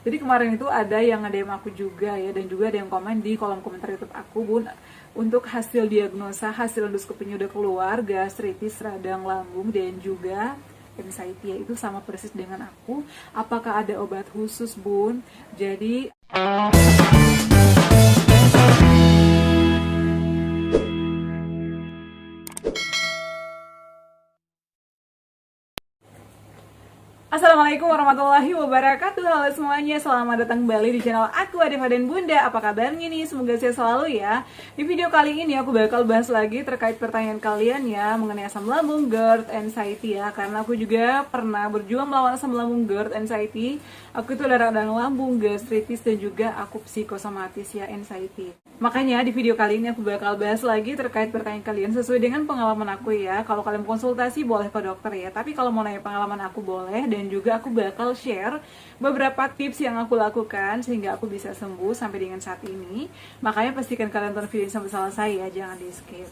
Jadi kemarin itu ada yang nge-DM aku juga ya, dan juga ada yang komen di kolom komentar YouTube aku, Bun, untuk hasil diagnosa, hasil endoskopinya udah keluar, gastritis, radang lambung, dan juga anxiety ya, itu sama persis dengan aku. Apakah ada obat khusus, Bun? Jadi Assalamualaikum warahmatullahi wabarakatuh. Halo semuanya, selamat datang kembali di channel aku, Adeva dan Bunda. Apa kabarnya nih? Semoga sehat selalu ya. Di video kali ini aku bakal bahas lagi terkait pertanyaan kalian ya, mengenai asam lambung, GERD, anxiety ya. Karena aku juga pernah berjuang melawan asam lambung, GERD, anxiety. Aku itu ada radang lambung, gastritis, dan juga aku psikosomatis ya, anxiety. Makanya di video kali ini aku bakal bahas lagi terkait pertanyaan kalian sesuai dengan pengalaman aku ya. Kalau kalian konsultasi boleh ke dokter ya, tapi kalau mau nanya pengalaman aku boleh. Dan juga aku bakal share beberapa tips yang aku lakukan sehingga aku bisa sembuh sampai dengan saat ini. Makanya pastikan kalian tonton video ini sampai selesai ya, jangan di skip.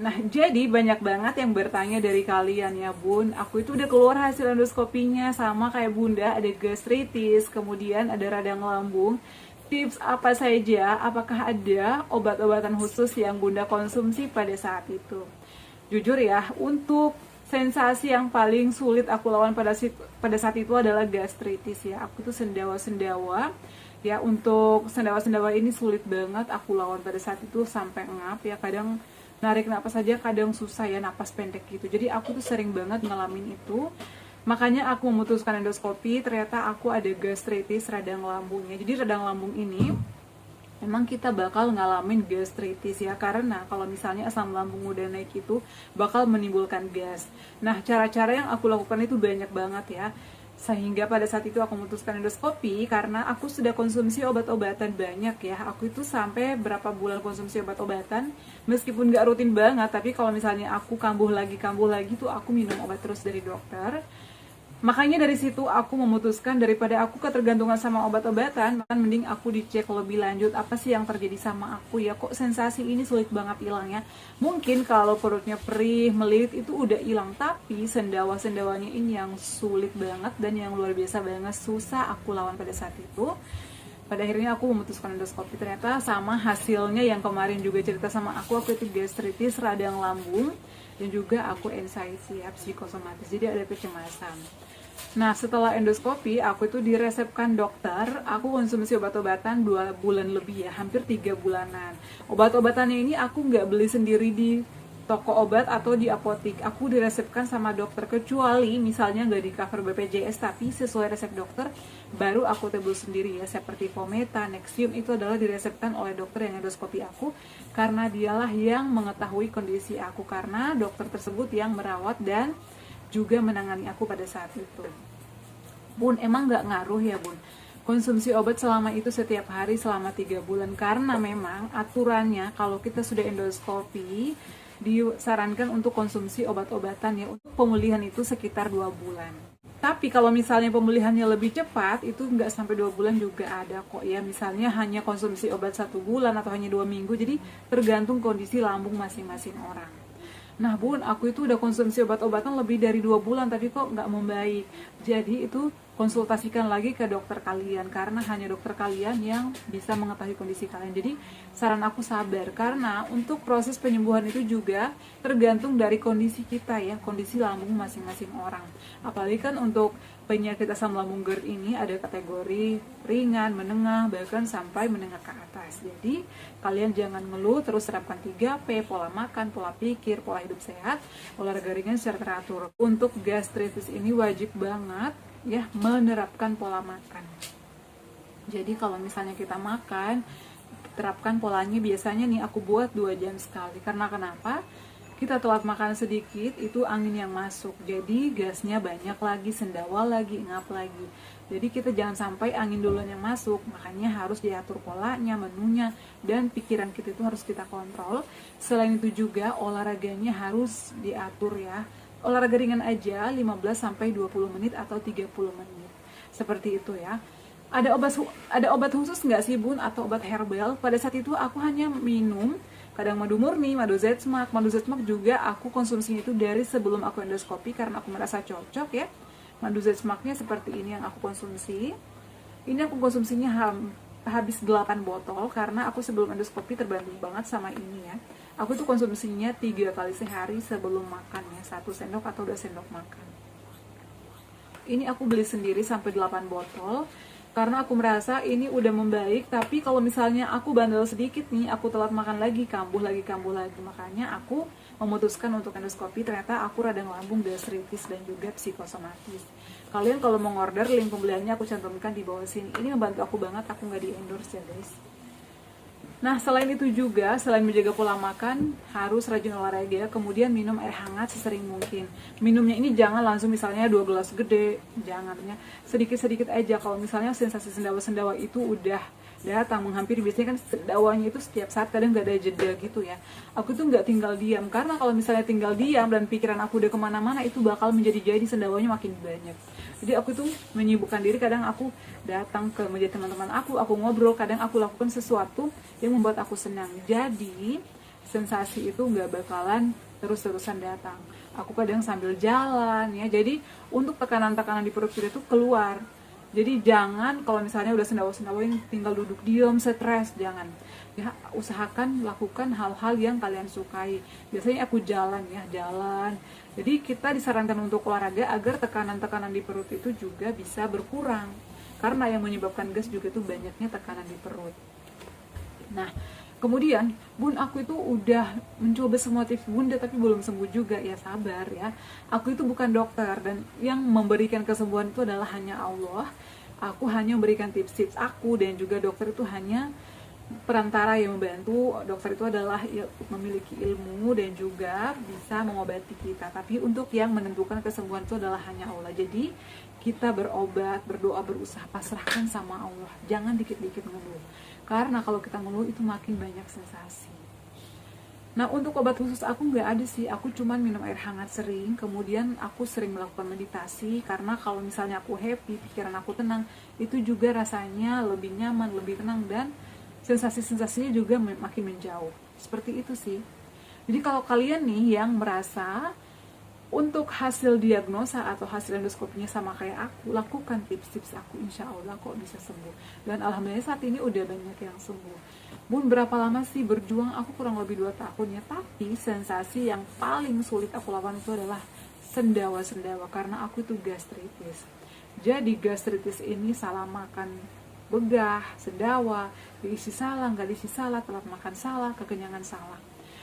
Nah, jadi banyak banget yang bertanya dari kalian ya, Bun, aku itu udah keluar hasil endoskopinya sama kayak Bunda, ada gastritis, kemudian ada radang lambung. Tips apa saja? Apakah ada obat-obatan khusus yang Bunda konsumsi pada saat itu? Jujur ya, untuk sensasi yang paling sulit aku lawan pada saat itu adalah gastritis ya. Aku tuh sendawa-sendawa ya, untuk sendawa-sendawa ini sulit banget aku lawan pada saat itu sampai ngap ya. Kadang narik napas saja kadang susah ya, napas pendek gitu. Jadi aku tuh sering banget ngalamin itu. Makanya aku memutuskan endoskopi, ternyata aku ada gastritis radang lambungnya. Jadi radang lambung ini memang kita bakal ngalamin gastritis ya, karena kalau misalnya asam lambung udah naik itu bakal menimbulkan gas. Nah, cara-cara yang aku lakukan itu banyak banget ya, sehingga pada saat itu aku memutuskan endoskopi karena aku sudah konsumsi obat-obatan banyak ya. Aku itu sampai berapa bulan konsumsi obat-obatan, meskipun gak rutin banget, tapi kalau misalnya aku kambuh lagi tuh aku minum obat terus dari dokter. Makanya dari situ aku memutuskan daripada aku ketergantungan sama obat-obatan, bahkan mending aku dicek lebih lanjut apa sih yang terjadi sama aku ya, kok sensasi ini sulit banget hilangnya. Mungkin kalau perutnya perih, melilit itu udah hilang, tapi sendawa-sendawanya ini yang sulit banget dan yang luar biasa banget susah aku lawan pada saat itu. Pada akhirnya aku memutuskan endoskopi, ternyata sama hasilnya yang kemarin juga cerita sama aku itu gastritis, radang lambung, dan juga aku anxiety ya, psikosomatis, jadi ada kecemasan. Nah, setelah endoskopi, aku itu diresepkan dokter, aku konsumsi obat-obatan 2 bulan lebih ya, hampir 3 bulanan. Obat-obatannya ini aku nggak beli sendiri di toko obat atau di apotik, aku diresepkan sama dokter, kecuali misalnya nggak di cover BPJS, tapi sesuai resep dokter, baru aku tebus sendiri ya, seperti Pometa, Nexium, itu adalah diresepkan oleh dokter yang endoskopi aku, karena dialah yang mengetahui kondisi aku, karena dokter tersebut yang merawat dan juga menangani aku pada saat itu. Bun, emang nggak ngaruh ya, Bun, konsumsi obat selama itu setiap hari selama 3 bulan? Karena memang aturannya kalau kita sudah endoskopi disarankan untuk konsumsi obat-obatan ya, untuk pemulihan itu sekitar 2 bulan. Tapi kalau misalnya pemulihannya lebih cepat, itu nggak sampai 2 bulan juga ada kok ya. Misalnya hanya konsumsi obat 1 bulan atau hanya 2 minggu, jadi tergantung kondisi lambung masing-masing orang. Nah, Bun, aku itu udah konsumsi obat-obatan lebih dari 2 bulan, tapi kok nggak membaik. Jadi itu konsultasikan lagi ke dokter kalian, karena hanya dokter kalian yang bisa mengetahui kondisi kalian. Jadi saran aku sabar, karena untuk proses penyembuhan itu juga tergantung dari kondisi kita ya, kondisi lambung masing-masing orang. Apalagi kan untuk penyakit asam lambung GERD ini ada kategori ringan, menengah, bahkan sampai menengah ke atas. Jadi kalian jangan ngeluh, terus terapkan 3P, pola makan, pola pikir, pola hidup sehat, olahraga ringan secara teratur. Untuk gastritis ini wajib banget ya menerapkan pola makan. Jadi kalau misalnya kita makan, terapkan polanya, biasanya nih aku buat 2 jam sekali. Karena kenapa? Kita telat makan sedikit, itu angin yang masuk, jadi gasnya banyak lagi, sendawa lagi, ngap lagi. Jadi kita jangan sampai angin duluan yang masuk, makanya harus diatur polanya, menunya, dan pikiran kita itu harus kita kontrol. Selain itu juga olahraganya harus diatur ya. Olahraga ringan aja 15-20 menit atau 30 menit. Seperti itu ya. Ada obat khusus nggak sih, Bun, atau obat herbal? Pada saat itu aku hanya minum kadang madu murni, madu zetsmak juga aku konsumsinya itu dari sebelum aku endoskopi karena aku merasa cocok ya. Madu zetsmaknya seperti ini yang aku konsumsi. Ini aku konsumsinya habis 8 botol karena aku sebelum endoskopi terbantu banget sama ini ya. Aku tuh konsumsinya 3 kali sehari sebelum makan ya, 1 sendok atau 2 sendok makan. Ini aku beli sendiri sampai 8 botol karena aku merasa ini udah membaik. Tapi kalau misalnya aku bandel sedikit nih, aku telat makan lagi, kambuh lagi. Makanya aku memutuskan untuk endoskopi. Ternyata aku radang lambung, gastritis, dan juga psikosomatis. Kalian kalau mau order, link pembeliannya aku cantumkan di bawah sini. Ini membantu aku banget, aku nggak di endorse ya guys. Nah, selain itu juga, selain menjaga pola makan, harus rajin olahraga, kemudian minum air hangat sesering mungkin. Minumnya ini jangan langsung misalnya 2 gelas gede, jangan ya. Sedikit-sedikit aja. Kalau misalnya sensasi sendawa-sendawa itu udah datang menghampiri, biasanya kan sendawanya itu setiap saat, kadang gak ada jeda gitu ya. Aku tuh nggak tinggal diam, karena kalau misalnya tinggal diam dan pikiran aku udah kemana-mana, itu bakal menjadi-jadi sendawanya makin banyak. Jadi aku tuh menyibukkan diri, kadang aku datang ke meja teman-teman aku ngobrol, kadang aku lakukan sesuatu yang membuat aku senang. Jadi sensasi itu nggak bakalan terus-terusan datang. Aku kadang sambil jalan ya. Jadi untuk tekanan-tekanan di perut kita tuh keluar. Jadi jangan kalau misalnya udah sendawa-sendawa yang tinggal duduk diam, stres, jangan. Ya, usahakan lakukan hal-hal yang kalian sukai. Biasanya aku jalan ya, jalan. Jadi kita disarankan untuk olahraga agar tekanan-tekanan di perut itu juga bisa berkurang. Karena yang menyebabkan gas juga tuh banyaknya tekanan di perut. Nah, kemudian bun aku itu udah mencoba semua tips bunda tapi belum sembuh juga. Ya sabar ya, aku itu bukan dokter dan yang memberikan kesembuhan itu adalah hanya Allah. Aku hanya memberikan tips-tips aku, dan juga dokter itu hanya perantara yang membantu. Dokter itu adalah memiliki ilmu dan juga bisa mengobati kita, tapi untuk yang menentukan kesembuhan itu adalah hanya Allah. Jadi kita berobat, berdoa, berusaha, pasrahkan sama Allah. Jangan dikit-dikit ngeluh, karena kalau kita ngeluh itu makin banyak sensasi. Nah, untuk obat khusus aku nggak ada sih, aku cuman minum air hangat sering, kemudian aku sering melakukan meditasi, karena kalau misalnya aku happy, pikiran aku tenang, itu juga rasanya lebih nyaman, lebih tenang, dan sensasi-sensasinya juga makin menjauh. Seperti itu sih. Jadi kalau kalian nih yang merasa untuk hasil diagnosa atau hasil endoskopinya sama kayak aku, lakukan tips-tips aku, insya Allah kok bisa sembuh. Dan alhamdulillah saat ini udah banyak yang sembuh. Bun, berapa lama sih berjuang? Aku kurang lebih 2 tahun ya. Tapi sensasi yang paling sulit aku lakukan itu adalah sendawa-sendawa, karena aku itu gastritis. Jadi gastritis ini salah makan begah, sendawa, diisi salah, nggak diisi salah, telat makan salah, kekenyangan salah.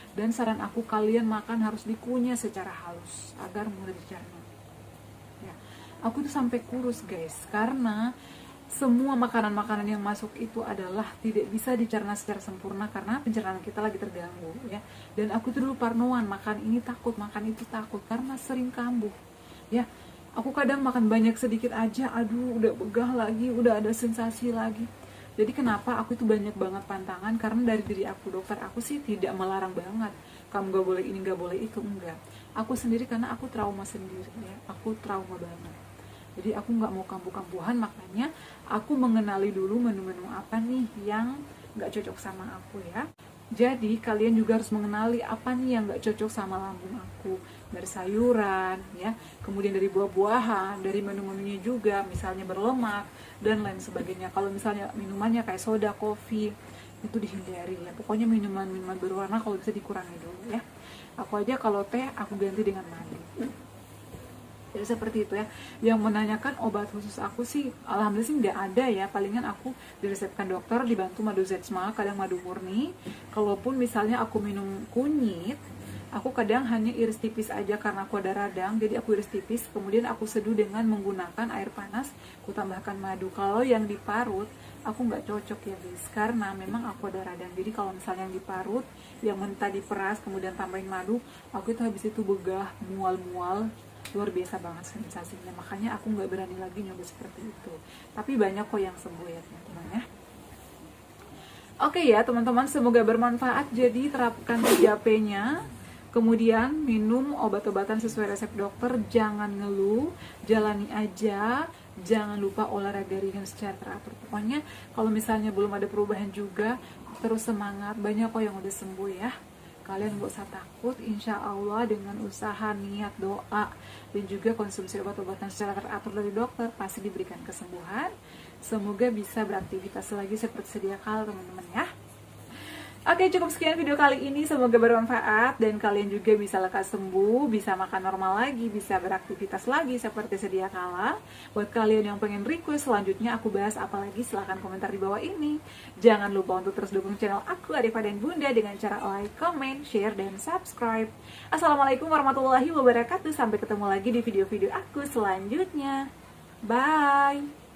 Dan saran aku, kalian makan harus dikunyah secara halus agar mudah dicerna. Ya, aku tuh sampai kurus guys, karena semua makanan-makanan yang masuk itu adalah tidak bisa dicerna secara sempurna karena pencernaan kita lagi terganggu ya. Dan aku tuh dulu parnoan, makan ini takut, makan itu takut, karena sering kambuh ya. Aku kadang makan banyak sedikit aja, aduh udah begah lagi, udah ada sensasi lagi. Jadi kenapa aku itu banyak banget pantangan, karena dari diri aku, dokter aku sih tidak melarang banget kamu gak boleh ini, gak boleh itu, enggak. Aku sendiri karena aku trauma sendiri ya, aku trauma banget. Jadi aku gak mau kambuh-kambuhan, makanya aku mengenali dulu menu-menu apa nih yang gak cocok sama aku ya. Jadi kalian juga harus mengenali apa nih yang gak cocok sama lambung aku. Dari sayuran ya, kemudian dari buah-buahan, dari menu-menunya juga, misalnya berlemak dan lain sebagainya. Kalau misalnya minumannya kayak soda, kopi, itu dihindari ya. Pokoknya minuman-minuman berwarna kalau bisa dikurangi dulu ya. Aku aja kalau teh aku ganti dengan madu. Jadi seperti itu ya. Yang menanyakan obat khusus aku sih alhamdulillah sih nggak ada ya. Palingan aku diresepkan dokter, dibantu madu zetsma, kadang madu murni. Kalaupun misalnya aku minum kunyit, aku kadang hanya iris tipis aja karena aku ada radang. Jadi aku iris tipis, kemudian aku seduh dengan menggunakan air panas, aku tambahkan madu. Kalau yang diparut aku nggak cocok ya guys, karena memang aku ada radang. Jadi kalau misalnya yang diparut, yang mentah diperas kemudian tambahin madu, aku itu habis itu begah, mual-mual, luar biasa banget sensasinya. Makanya aku nggak berani lagi nyoba seperti itu. Tapi banyak kok yang sembuh ya teman-teman ya. Oke ya teman-teman, semoga bermanfaat. Jadi terapkan 3P-nya. Kemudian minum obat-obatan sesuai resep dokter, jangan ngeluh, jalani aja, jangan lupa olahraga ringan secara teratur. Pokoknya kalau misalnya belum ada perubahan juga, terus semangat, banyak kok yang udah sembuh ya. Kalian gak usah takut, insya Allah dengan usaha, niat, doa, dan juga konsumsi obat-obatan secara teratur dari dokter, pasti diberikan kesembuhan. Semoga bisa beraktivitas lagi seperti sedia kala teman-teman ya. Oke, cukup sekian video kali ini, semoga bermanfaat dan kalian juga bisa lekas sembuh, bisa makan normal lagi, bisa beraktivitas lagi seperti sedia kala. Buat kalian yang pengen request selanjutnya aku bahas apa lagi, silahkan komentar di bawah ini. Jangan lupa untuk terus dukung channel aku Adifa dan Bunda dengan cara like, comment, share, dan subscribe. Assalamualaikum warahmatullahi wabarakatuh, sampai ketemu lagi di video-video aku selanjutnya. Bye!